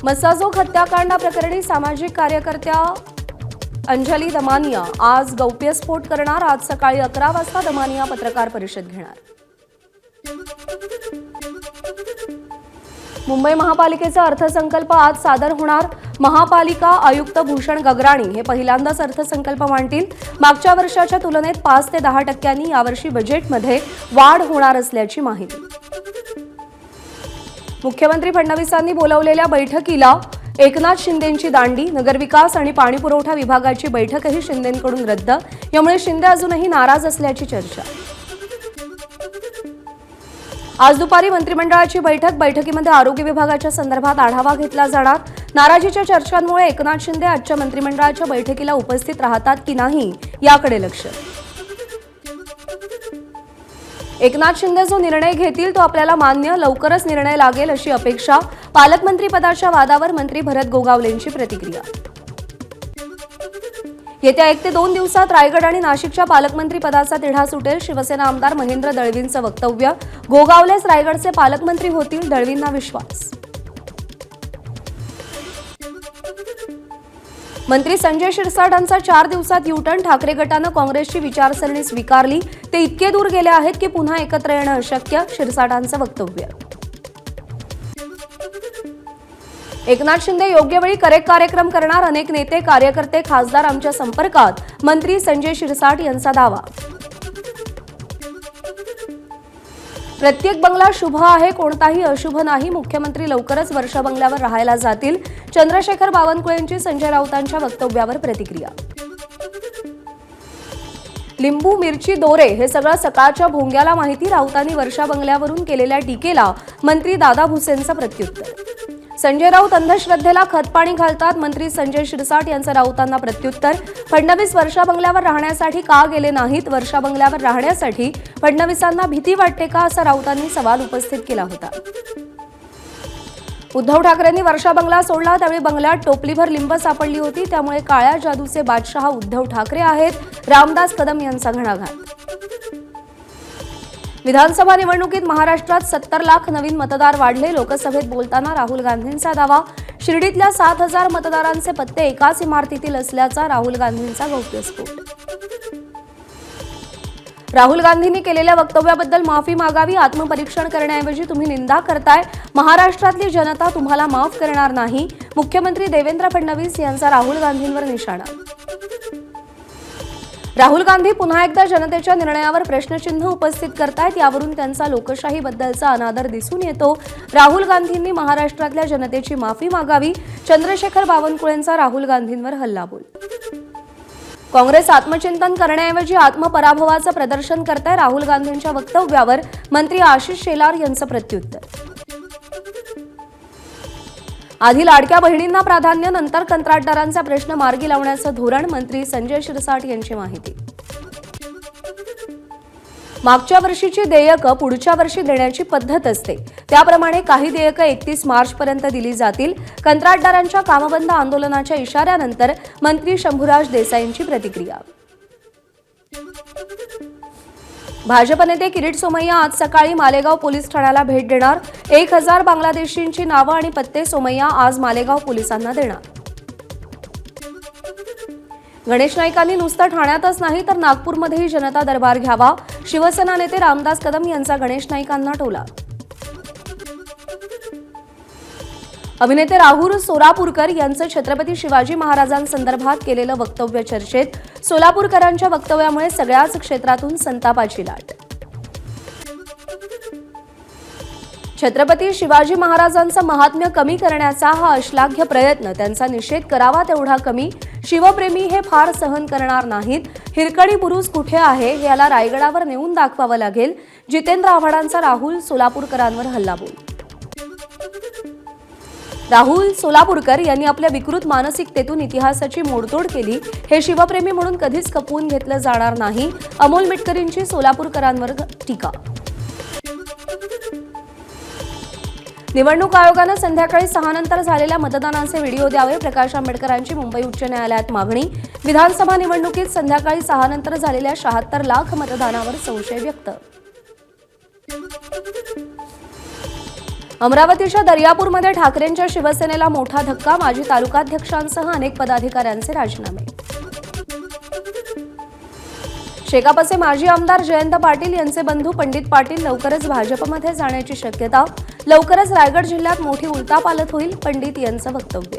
मसाजोग हत्याकांड प्रकरणी सामाजिक कार्यकर्त्या अंजली दमानिया आज गौप्यस्फोट करणार। आज सकाळी 11 वाजता दमानिया पत्रकार परिषद घेणार। मुंबई महापालिकेचा अर्थसंकल्प आज सादर होणार। महापालिका आयुक्त भूषण गगराणी हे पहिल्यांदाच अर्थसंकल्प मांडतील। मागच्या वर्षाच्या तुलनेत 5 ते 10% यावर्षी बजेटमध्ये वाढ होणार असल्याची माहिती। मुख्यमंत्री फडणवीसांनी बोलावलेल्या बैठकीला एकनाथ शिंदेंची दांडी। नगरविकास आणि पाणीपुरवठा विभागाची बैठकही शिंदेंकडून रद्द। यामुळे शिंदे अजूनही नाराज असल्याची चर्चा। आज दुपारी मंत्रिमंडळाची बैठकीमध्ये आरोग्य विभागाच्या संदर्भात आढावा घेतला जाणार। नाराजीच्या चर्चांमुळे एकनाथ शिंदे आजच्या मंत्रिमंडळाच्या बैठकीला उपस्थित राहतात की नाही याकडे लक्ष। एकनाथ शिंदे जो निर्णय घेतील तो आपल्याला मान्य, लवकरच निर्णय लागेल अशी अपेक्षा। पालकमंत्री पदाच्या वादावर मंत्री भरत गोगावलेंची प्रतिक्रिया। येत्या 1 ते 2 दिवसात रायगड आणि नाशिकच्या पालकमंत्री पदाचा तिढा सुटेल। शिवसेना आमदार महेंद्र दळवींचं वक्तव्य। गोगावलेच रायगडचे पालकमंत्री होतील, दळवींना विश्वास। मंत्री संजय शिरसाटांचा 4 दिवसात युटर्न। ठाकरे गटानं काँग्रेसची विचारसरणी स्वीकारली। ते इतके दूर गेले आहेत की पुन्हा एकत्र येणं अशक्य, शिरसाटांचं वक्तव्य। एकनाथ शिंदे योग्य वेळी करेक्ट कार्यक्रम करणार। अनेक नेते, कार्यकर्ते, खासदार आमच्या संपर्कात, मंत्री संजय शिरसाट यांचा दावा। प्रत्येक बंगला शुभ आहे, कोणताही अशुभ नाही। मुख्यमंत्री लवकरच वर्षा बंगल्यावर राहायला जातील। चंद्रशेखर बावनकुळेंची संजय राऊतांच्या वक्तव्यावर प्रतिक्रिया। लिंबू, मिरची, दोरे हे सगळं सकाळच्या भोंग्याला माहिती। राऊतांनी वर्षा बंगल्यावरून केलेल्या टीकेला मंत्री दादा भुसेंचं प्रत्युत्तर। संजय राऊत अंधश्रद्धेला खतपाणी घालतात। मंत्री संजय शिरसाट यांचं राऊतांना प्रत्युत्तर। फडणवीस वर्षा बंगल्यावर राहण्यासाठी का गेले नाहीत? वर्षा बंगल्यावर राहण्यासाठी फडणवीसांना भीती वाटते का, असा राऊतांनी सवाल उपस्थित केला होता। उद्धव ठाकरेंनी वर्षा बंगला सोडला त्यावेळी बंगल्यात टोपलीभर लिंब सापडली होती। त्यामुळे काळ्या जादूचे बादशहा उद्धव ठाकरे आहेत, रामदास कदम यांचा घणाघात। विधानसभा निवडणुकीत महाराष्ट्रात 70 लाख नवीन मतदार वाढले। लोकसभेत बोलताना राहुल गांधींचा दावा। शिर्डीतल्या 7000 मतदारांचे पत्ते एकाच इमारतीतील असल्याचा राहुल गांधींचा गौप्यस्फोट। राहुल गांधींनी केलेल्या वक्तव्याबद्दल माफी मागावी। आत्मपरीक्षण करण्याऐवजी तुम्ही निंदा करताय। महाराष्ट्रातली जनता तुम्हाला माफ करणार नाही। मुख्यमंत्री देवेंद्र फडणवीस यांचा राहुल गांधींवर निशाणा। राहुल गांधी पुन्हा एकदा जनतेच्या निर्णयावर प्रश्नचिन्ह उपस्थित करतायत। यावरून त्यांचा लोकशाहीबद्दलचा अनादर दिसून येतो। राहुल गांधींनी महाराष्ट्रातल्या जनतेची माफी मागावी। चंद्रशेखर बावनकुळेंचा राहुल गांधींवर हल्लाबोल। काँग्रेस आत्मचिंतन करण्याऐवजी आत्मपराभवाचं प्रदर्शन करताय। राहुल गांधींच्या वक्तव्यावर मंत्री आशिष शेलार यांचं प्रत्युत्तर। आधी लाडक्या बहिणींना प्राधान्य, नंतर कंत्राटदारांचा प्रश्न मार्गी लावण्याचं धोरण। मंत्री संजय शिरसाट यांची माहिती। मागच्या वर्षीची देयकं पुढच्या वर्षी देण्याची पद्धत असते, त्याप्रमाणे काही देयकं 31 मार्चपर्यंत दिली जातील। कंत्राटदारांच्या कामबंद आंदोलनाच्या इशाऱ्यानंतर मंत्री शंभूराज देसाईंची प्रतिक्रिया। भाजप नेते किरीट सोमय्या आज सकाळी मालेगाव पोलीस ठाण्याला भेट देणार। 1000 बांगलादेशींची नावं आणि पत्ते सोमय्या आज मालेगाव पोलिसांना देणार। गणेश नाईकांनी नुसतं ठाण्यातच नाही तर नागपूरमध्येही जनता दरबार घ्यावा। शिवसेना नेते रामदास कदम यांचा गणेश नाईकांना टोला। अभिनेते राहुल सोलापूरकर यांचं छत्रपती शिवाजी महाराजांसंदर्भात केलेलं वक्तव्य चर्चेत। सोलापूरकरांच्या वक्तव्यामुळे सगळ्याच क्षेत्रातून संतापाची लाट। छत्रपती शिवाजी महाराजांचं महात्म्य कमी करण्याचा हा अश्लाघ्य प्रयत्न, त्यांचा निषेध करावा तेवढा कमी। शिवप्रेमी हे फार सहन करणार नाहीत। हिरकणी बुरुज कुठे आहे हे याला रायगडावर नेऊन दाखवावं लागेल। जितेंद्र आव्हाडांचा राहुल सोलापूरकरांवर हल्लाबोल। राहुल सोलापूरकर यांनी आपल्या विकृत मानसिकतेतून इतिहासाची मोडतोड केली। हे शिवप्रेमी म्हणून कधीच खपवून घेतलं जाणार नाही। अमोल मिटकरींची सोलापूरकरांवर टीका। निवडणूक आयोगानं संध्याकाळी 6 नंतर झालेल्या मतदानाचे व्हिडिओ द्यावे। प्रकाश आंबेडकरांची मुंबई उच्च न्यायालयात मागणी। विधानसभा निवडणुकीत संध्याकाळी 6 नंतर झालेल्या 76 लाख मतदानावर संशय व्यक्त। अमरावतीच्या दर्यापूरमध्ये ठाकरेंच्या शिवसेनेला मोठा धक्का. माजी तालुकाध्यक्षांसह अनेक पदाधिकाऱ्यांचे राजीनामे. शेकापचे माजी आमदार जयंत पाटील यांचे बंधू पंडित पाटील लवकरच भाजपमध्ये जाण्याची शक्यता. लवकरच रायगड जिल्ह्यात मोठी उलथापालथ होईल, पंडित यांचं वक्तव्य.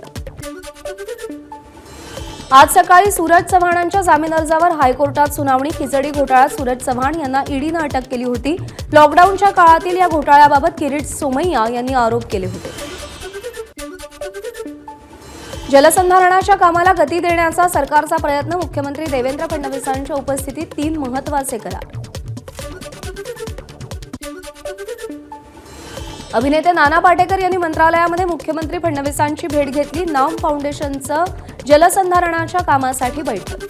आज सकाळी सूरज चव्हाणांच्या जामीन अर्जावर हायकोर्टात सुनावणी. खिचडी घोटाळ्यात सूरज चव्हाण यांना ईडीनं अटक केली होती. लॉकडाऊनच्या काळातील या घोटाळ्याबाबत किरीट सोमय्या यांनी आरोप केले होते. जलसंधारणाच्या कामाला गती देण्याचा सरकारचा प्रयत्न. मुख्यमंत्री देवेंद्र फडणवीसांच्या उपस्थितीत 3 महत्त्वाचे करार. अभिनेते नाना पाटेकर यांनी मंत्रालयामध्ये मुख्यमंत्री फडणवीसांची भेट घेतली. नाम फाउंडेशनचं जलसंधारणाच्या कामासाठी बैठक.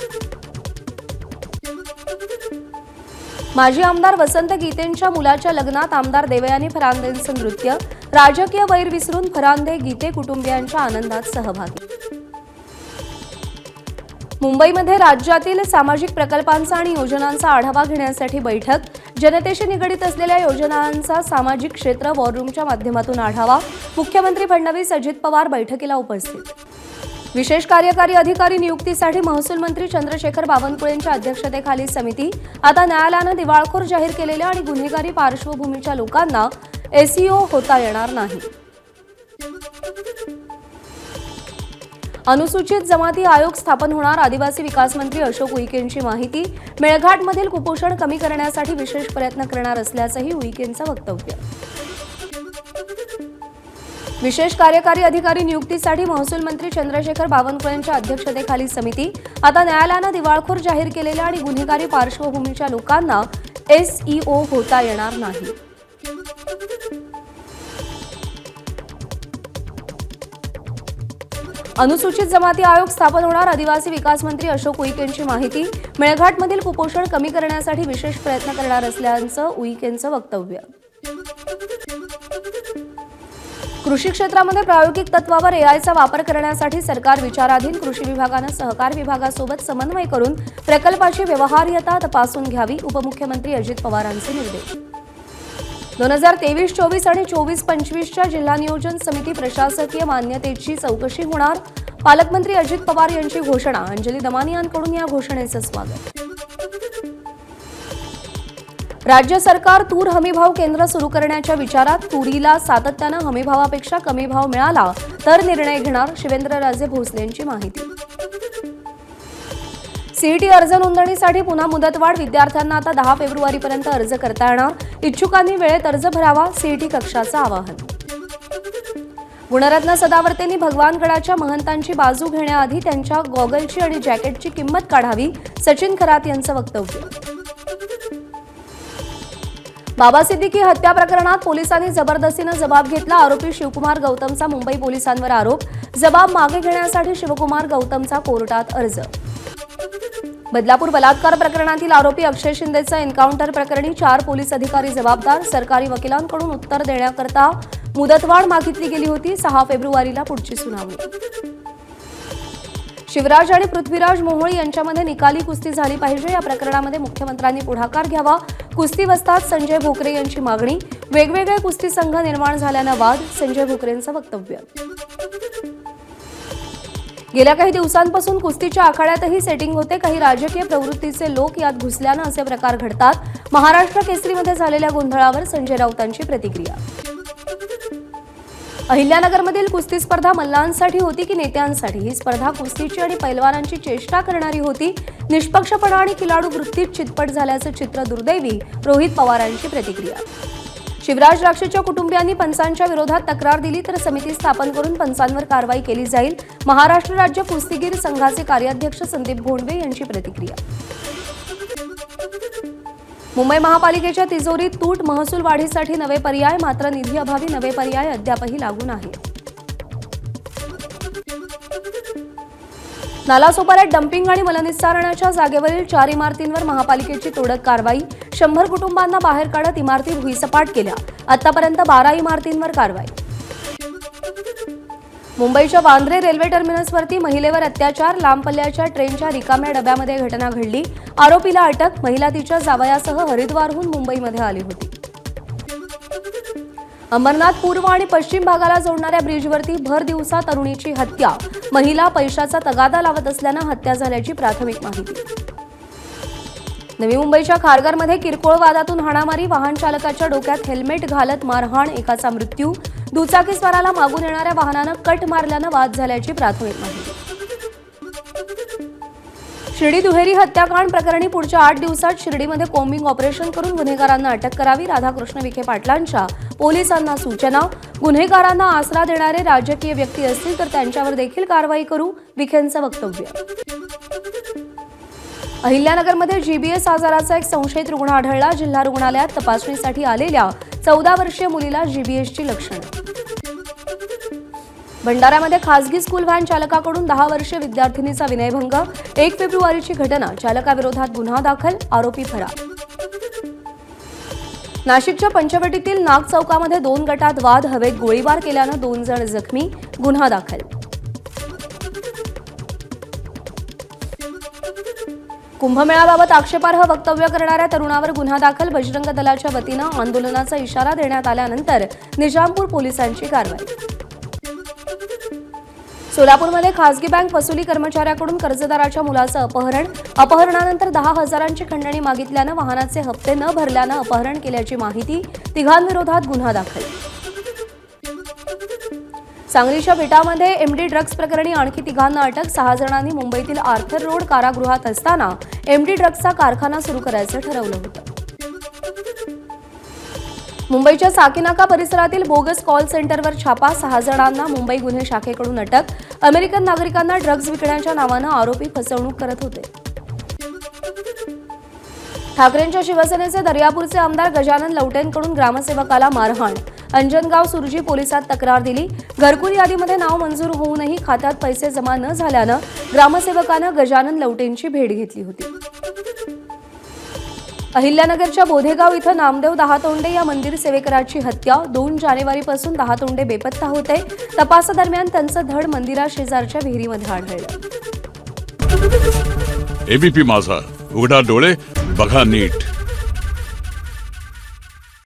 माजी आमदार वसंत गीतेंच्या मुलाच्या लग्नात आमदार देवयानी फरांदेंचं नृत्य. राजकीय वैर विसरून फरांदे गीते कुटुंबियांच्या आनंदात सहभागी. मुंबईमध्ये राज्यातील सामाजिक प्रकल्पांचा आणि योजनांचा आढावा घेण्यासाठी बैठक. जनतेशी निगडीत असलेल्या योजनांचा सामाजिक क्षेत्र वॉररूमच्या माध्यमातून आढावा. मुख्यमंत्री फडणवीस, अजित पवार बैठकीला उपस्थित. विशेष कार्यकारी अधिकारी नियुक्तीसाठी महसूल मंत्री चंद्रशेखर बावनकुळेंच्या अध्यक्षतेखाली समिती. आता न्यायालयानं दिवाळखोर जाहीर केलेल्या आणि गुन्हेगारी पार्श्वभूमीच्या लोकांना एसईओ होता येणार नाही. अनुसूचित जमाती आयोग स्थापन होणार. आदिवासी विकास मंत्री अशोक उईकेंची माहिती. मेळघाटमधील कुपोषण कमी करण्यासाठी विशेष प्रयत्न करणार असल्याचंही उईकेंचं वक्तव्य. विशेष कार्यकारी अधिकारी नियुक्तीसाठी महसूल मंत्री चंद्रशेखर बावनकुळेंच्या अध्यक्षतेखाली समिती. आता न्यायालयानं दिवाळखोर जाहीर केलेल्या आणि गुन्हेगारी पार्श्वभूमीच्या लोकांना एसईओ होता येणार नाही. अनुसूचित जमाती आयोग स्थापन होणार. आदिवासी विकास मंत्री अशोक उईकेंची माहिती. मेळघाटमधील कुपोषण कमी करण्यासाठी विशेष प्रयत्न करणार असल्याचं उईकेंचं वक्तव्य. कृषी क्षेत्रामध्ये प्रायोगिक तत्वावर एआयचा वापर करण्यासाठी सरकार विचाराधीन. कृषी विभागानं सहकार विभागासोबत समन्वय करून प्रकल्पाची व्यवहार्यता तपासून घ्यावी. उपमुख्यमंत्री अजित पवारांचे निर्देश. 2023-24 आणि 24-25च्या जिल्हा नियोजन समिती प्रशासकीय मान्यतेची चौकशी होणार. पालकमंत्री अजित पवार यांची घोषणा. अंजली दमानियांकडून या घोषणेचं स्वागत. राज्य सरकार तूर हमीभाव केंद्र सुरू करण्याच्या विचारात. तुरीला सातत्यानं हमीभावापेक्षा कमी भाव मिळाला तर निर्णय घेणार. शिवेंद्रराजे भोसले यांची माहिती. सीईटी अर्ज नोंदणीसाठी पुन्हा मुदतवाढ. विद्यार्थ्यांना आता 10 फेब्रुवारीपर्यंत अर्ज करता येणार. इच्छुकांनी वेळेत अर्ज भरावा. सीईटी कक्षाचं आवाहन. गुणरत्न सदावर्तेंनी भगवानगडाच्या महंतांची बाजू घेण्याआधी त्यांच्या गॉगलची आणि जॅकेटची किंमत काढावी. सचिन खरात यांचं वक्तव्य. बाबा सिद्दीकी हत्या प्रकरणात पोलिसांनी जबरदस्तीनं जबाब घेतला. आरोपी शिवकुमार गौतमचा मुंबई पोलिसांवर आरोप. जबाब मागे घेण्यासाठी शिवकुमार गौतमचा कोर्टात अर्ज. बदलापूर बलात्कार प्रकरणातील आरोपी अक्षय शिंदेचा एन्काउंटर प्रकरणी 4 पोलीस अधिकारी जबाबदार. सरकारी वकिलांकडून उत्तर देण्याकरता मुदतवाढ मागितली गेली होती. 6 फेब्रुवारीला पुढची सुनावणी. शिवराज आणि पृथ्वीराज मोहोळ यांच्यामध्ये निकाली कुस्ती झाली पाहिजे. या प्रकरणामध्ये मुख्यमंत्र्यांनी पुढाकार घ्यावा. कुस्ती वस्ताद संजय भोकरे यांची मागणी. वेगवेगळे कुस्ती संघ निर्माण झाल्यानं वाद. संजय भोकरेंचं वक्तव्य. गेल्या काही दिवसांपासून कुस्तीच्या आखाड्यातही सेटिंग होते. काही राजकीय प्रवृत्तीचे लोक यात घुसल्यानं असे प्रकार घडतात. महाराष्ट्र केसरीमध्ये झालेल्या गोंधळावर संजय राऊतांची प्रतिक्रिया. अहिल्यानगरमधील कुस्ती स्पर्धा मल्लांसाठी होती की नेत्यांसाठी? ही स्पर्धा कुस्तीची आणि पैलवानांची चेष्टा करणारी होती. निष्पक्षपणा आणि खिलाडू वृत्तीत चितपट झाल्याचं चित्र दुर्दैवी. रोहित पवारांची प्रतिक्रिया. शिवराज राक्षेच्या कुटुंबियांनी पंचांच्या विरोधात तक्रार दिली तर समिती स्थापन करून पंचांवर कारवाई केली जाईल. महाराष्ट्र राज्य कुस्तीगीर संघाचे कार्याध्यक्ष संदीप भोंडवे यांची प्रतिक्रिया. मुंबई महापालिकेच्या तिजोरीत तूट. महसूल वाढीसाठी नवे पर्याय. मात्र निधी अभावी नवे पर्याय अद्यापही लागू नाहीत. नालासोपाऱ्यात डम्पिंग आणि मलनिस्सारणाच्या जागेवरील 4 इमारतींवर महापालिकेची तोडक कारवाई. 100 कुटुंबांना बाहेर काढत इमारती भुईसपाट केल्या. आतापर्यंत 12 इमारतींवर कारवाई. मुंबईच्या वांद्रे रेल्वे टर्मिनसवरती महिलेवर अत्याचार. लांब पल्ल्याच्या ट्रेनच्या रिकाम्या डब्यामध्ये घटना घडली. आरोपीला अटक. महिला तिच्या जावयासह हरिद्वारहून मुंबईमध्ये आली होती. अंबरनाथ पूर्व आणि पश्चिम भागाला जोडणाऱ्या ब्रिजवरती भर दिवसा तरुणीची हत्या. महिला पैशाचा तगादा लावत असल्यानं हत्या झाल्याची प्राथमिक माहिती. नवी मुंबईच्या खारघरमध्ये किरकोळ वादातून हाणामारी. वाहन चालकाच्या डोक्यात हेल्मेट घालत मारहाण, एकाचा मृत्यू. दुचाकीस्वाराला मागून येणाऱ्या वाहनानं कट मारल्यानं वाद झाल्याची प्राथमिक माहिती. शिर्डी दुहेरी हत्याकांड प्रकरणी पुढच्या 8 दिवसात शिर्डीमध्ये कोम्बिंग ऑपरेशन करून गुन्हेगारांना अटक करावी. राधाकृष्ण विखे पाटलांच्या पोलिसांना सूचना. गुन्हेगारांना आसरा देणारे राजकीय व्यक्ती असतील तर त्यांच्यावर देखील कारवाई करू, विखेंचं वक्तव्य. अहिल्यानगरमध्ये जीबीएस आजाराचा एक संशयित रुग्ण आढळला. जिल्हा रुग्णालयात तपासणीसाठी आलेल्या 14 वर्षीय मुलीला जीबीएसची लक्षणं. भंडाऱ्यामध्ये खासगी स्कूल व्हॅन चालकाकडून 10 वर्षीय विद्यार्थिनीचा विनयभंग. 1 फेब्रुवारीची घटना. चालकाविरोधात गुन्हा दाखल, आरोपी फरार. नाशिकच्या पंचवटीतील नाग चौकामध्ये 2 गटात वाद. हवेत गोळीबार केल्यानं 2 जण जखमी, गुन्हा दाखल. कुंभमेळ्याबाबत आक्षेपार्ह वक्तव्य करणाऱ्या तरुणावर गुन्हा दाखल. बजरंग दलाच्या वतीनं आंदोलनाचा इशारा देण्यात आल्यानंतर निजामपूर पोलिसांची कारवाई. सोलापूरमध्ये खासगी बँक वसुली कर्मचाऱ्याकडून कर्जदाराच्या मुलाचं अपहरण. अपहरणानंतर 10,000ची खंडणी मागितल्यानं वाहनाचे हप्ते न भरल्यानं अपहरण केल्याची माहिती. तिघांविरोधात गुन्हा दाखल. सांगलीच्या विटामध्ये एमडी ड्रग्ज प्रकरणी आणखी 3 अटक. 6 जणांनी मुंबईतील आर्थर रोड कारागृहात असताना एमडी ड्रग्जचा कारखाना सुरू करायचं ठरवलं होतं. मुंबईच्या साकीनाका परिसरातील बोगस कॉल सेंटरवर छापा. 6 जणांना मुंबई गुन्हे शाखेकडून अटक. अमेरिकन नागरिकांना ड्रग्ज विकण्याच्या नावानं आरोपी फसवणूक करत होते. ठाकरेंच्या शिवसेनेचे दर्यापूरचे आमदार गजानन लवटेंकडून ग्रामसेवकाला मारहाण. अंजनगाव सुरजी पोलिसात तक्रार दिली. घरकुल यादीमध्ये नाव मंजूर होऊनही खात्यात पैसे जमा न झाल्यानं ग्रामसेवकानं गजानन लवटेंची भेट घेतली होती. अहिल्यानगरच्या बोधेगाव इथं नामदेव दहातोंडे या मंदिर सेवेकराची हत्या. 2 जानेवारीपासून दहातोंडे बेपत्ता होते. तपासादरम्यान त्यांचं धड मंदिराशेजारच्या विहिरीमध्ये आढळलं. एबीपी माझा, उघडा डोळे बघा नीट.